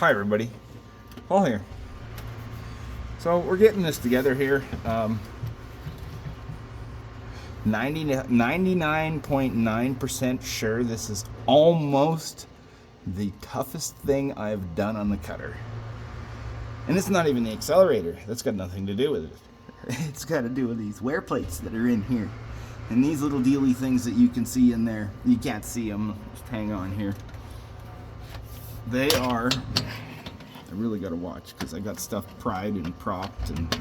Hi everybody, Paul here. So we're getting this together here. 99.9% sure this is almost the toughest thing I've done on the cutter. And it's not even the accelerator. That's got nothing to do with it. It's got to do with these wear plates that are in here. And these little dealy things that you can see in there. You can't see them. Just hang on here. They are... I really got to watch because I got stuff pried and propped, and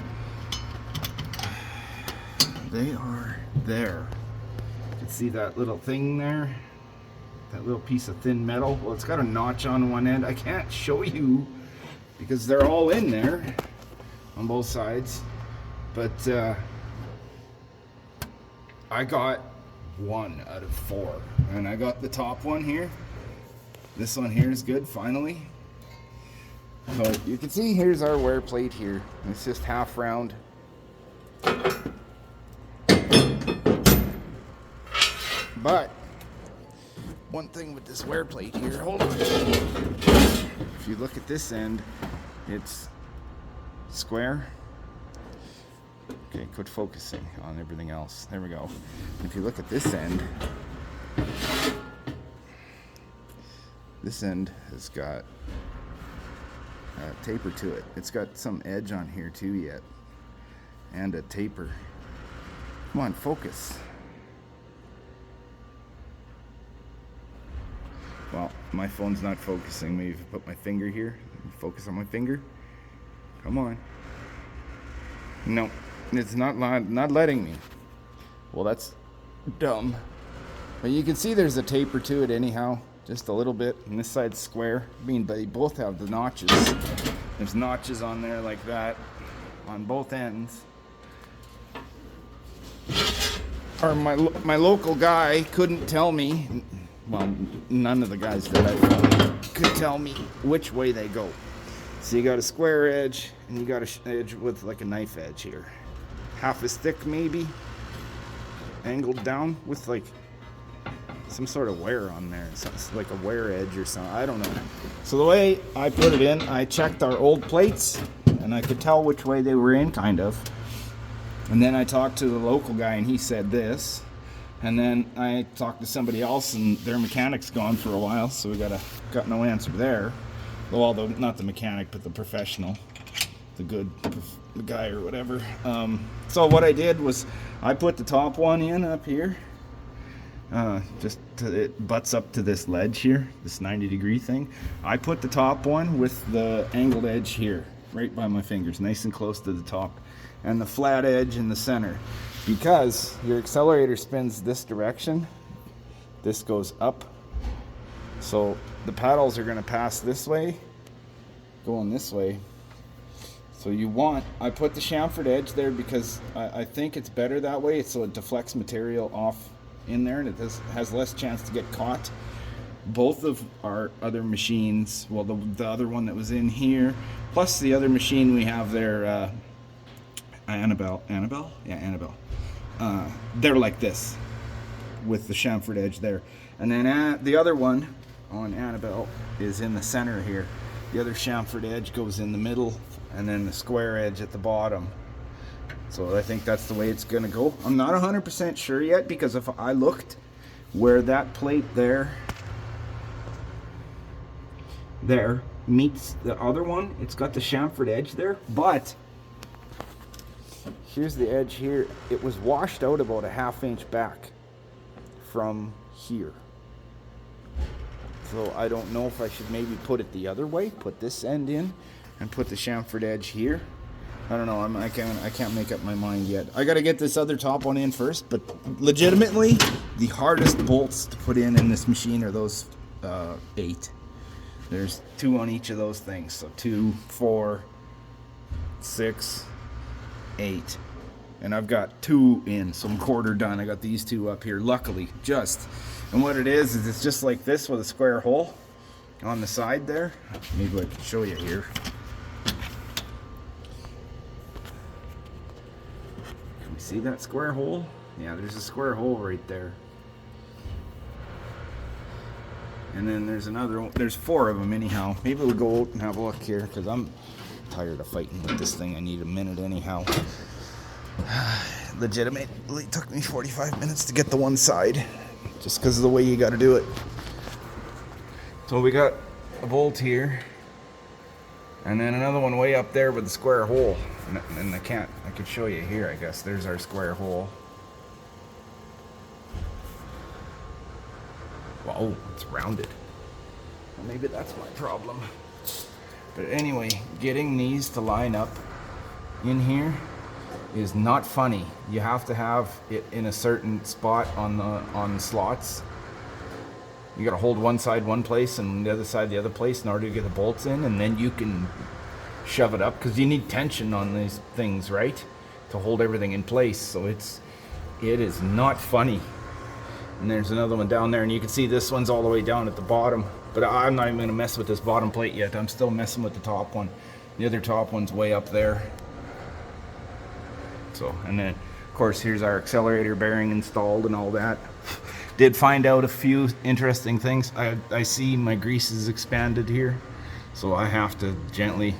they are there. You can see that little thing there, that little piece of thin metal. Well, it's got a notch on one end. I can't show you because they're all in there on both sides, but I got 1 out of 4, and I got the top one here. This one here is good finally. So you can see here's our wear plate here. It's just half round. But one thing with this wear plate here, hold on. If you look at this end, it's square. Okay, quit focusing on everything else. There we go. If you look at this end has got taper to it. It's got some edge on here too yet, and a taper. Come on, focus. Well, my phone's not focusing. Maybe if I put my finger here, focus on my finger. Come on. No, it's not letting me. Well, that's dumb. But you can see there's a taper to it anyhow. Just a little bit, and this side's square. I mean, they both have the notches. There's notches on there like that on both ends. Or my local guy couldn't tell me. Well, none of the guys that I found could tell me which way they go. So you got a square edge, and you got an edge with like a knife edge here, half as thick maybe, angled down with like some sort of wear on there. It's like a wear edge or something. I don't know. So the way I put it in, I checked our old plates and I could tell which way they were in, kind of. And then I talked to the local guy and he said this. And then I talked to somebody else and their mechanic's gone for a while, so we got no answer there. Well, not the mechanic, but the professional, the guy or whatever. So what I did was I put the top one in up here. It butts up to this ledge here, this 90-degree thing. I put the top one with the angled edge here, right by my fingers, nice and close to the top, and the flat edge in the center. Because your accelerator spins this direction, this goes up. So the paddles are going to pass this way, going this way. So I put the chamfered edge there because I think it's better that way, so it deflects material off in there and it has less chance to get caught. Both of our other machines, well, the other one that was in here, plus the other machine we have there, Annabelle, they're like this with the chamfered edge there. And then the other one on Annabelle is in the center here. The other chamfered edge goes in the middle, and then the square edge at the bottom. So I think that's the way it's going to go. I'm not 100% sure yet, because if I looked where that plate there meets the other one, it's got the chamfered edge there, but here's the edge here. It was washed out about a ½ inch back from here. So I don't know if I should maybe put it the other way, put this end in and put the chamfered edge here. I don't know. I can't make up my mind yet. I got to get this other top one in first. But legitimately, the hardest bolts to put in this machine are those 8. There's 2 on each of those things. So 2, 4, 6, 8, and I've got 2 in. So I'm quarter done. I got these 2 up here. Luckily, and what it is it's just like this with a square hole on the side there. Maybe I can show you here. See that square hole? Yeah, there's a square hole right there. And then there's another one. There's 4 of them anyhow. Maybe we'll go out and have a look here because I'm tired of fighting with this thing. I need a minute anyhow. Legitimately took me 45 minutes to get the one side just because of the way you got to do it. So we got a bolt here and then another one way up there with the square hole. And I could show you here, I guess. There's our square hole. Whoa, it's rounded. Well, maybe that's my problem. But anyway, getting these to line up in here is not funny. You have to have it in a certain spot on the slots. You gotta hold one side one place and the other side the other place in order to get the bolts in, and then you can shove it up because you need tension on these things, right? To hold everything in place. So it is not funny. And there's another one down there, and you can see this one's all the way down at the bottom. But I'm not even gonna mess with this bottom plate yet. I'm still messing with the top one. The other top one's way up there. So, and then of course here's our accelerator bearing installed and all that. Did find out a few interesting things. I see my grease is expanded here, so I have to gently,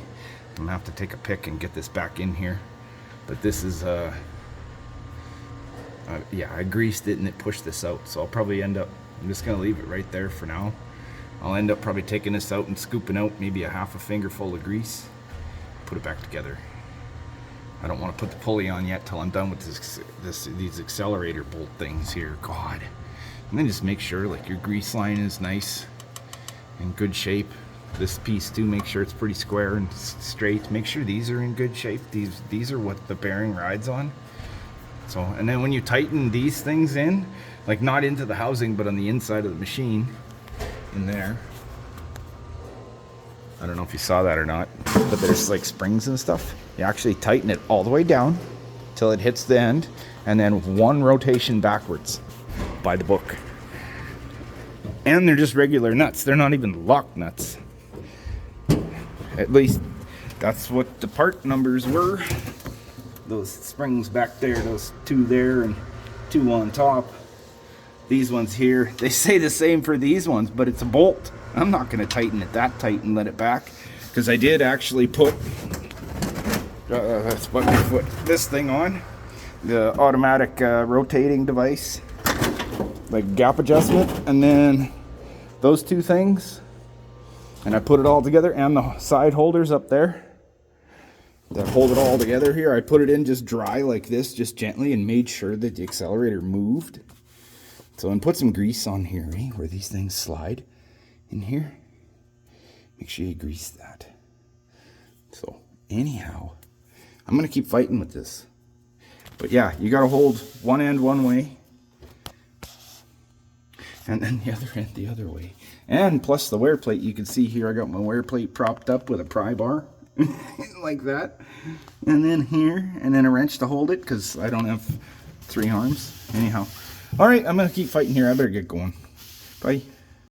I'm gonna have to take a pick and get this back in here. But this is yeah, I greased it and it pushed this out, so I'll probably end up, I'm just gonna leave it right there for now. I'll end up probably taking this out and scooping out maybe a half a finger full of grease, put it back together. I don't want to put the pulley on yet till I'm done with these accelerator bolt things here. God. And then just make sure like your grease line is nice, in good shape. This piece too, make sure it's pretty square and straight. Make sure these are in good shape. These are what the bearing rides on. So, and then when you tighten these things in, like not into the housing, but on the inside of the machine, in there. I don't know if you saw that or not, but there's like springs and stuff. You actually tighten it all the way down till it hits the end, and then 1 rotation backwards by the book. And they're just regular nuts. They're not even lock nuts. At least that's what the part numbers were. Those springs back there, those 2 there and 2 on top. These ones here, they say the same for these ones, but it's a bolt. I'm not going to tighten it that tight and let it back, because I did actually put this thing on, the automatic rotating device, like gap adjustment, and then those 2 things, and I put it all together, and the side holders up there that hold it all together here. I put it in just dry like this, just gently, and made sure that the accelerator moved. So, and put some grease on here, eh, where these things slide in here. Make sure you grease that. So, anyhow, I'm going to keep fighting with this. But yeah, you got to hold one end one way, and then the other end the other way. And plus the wear plate, you can see here I got my wear plate propped up with a pry bar. Like that. And then here, and then a wrench to hold it, because I don't have 3 arms. Anyhow. Alright, I'm going to keep fighting here. I better get going. Bye.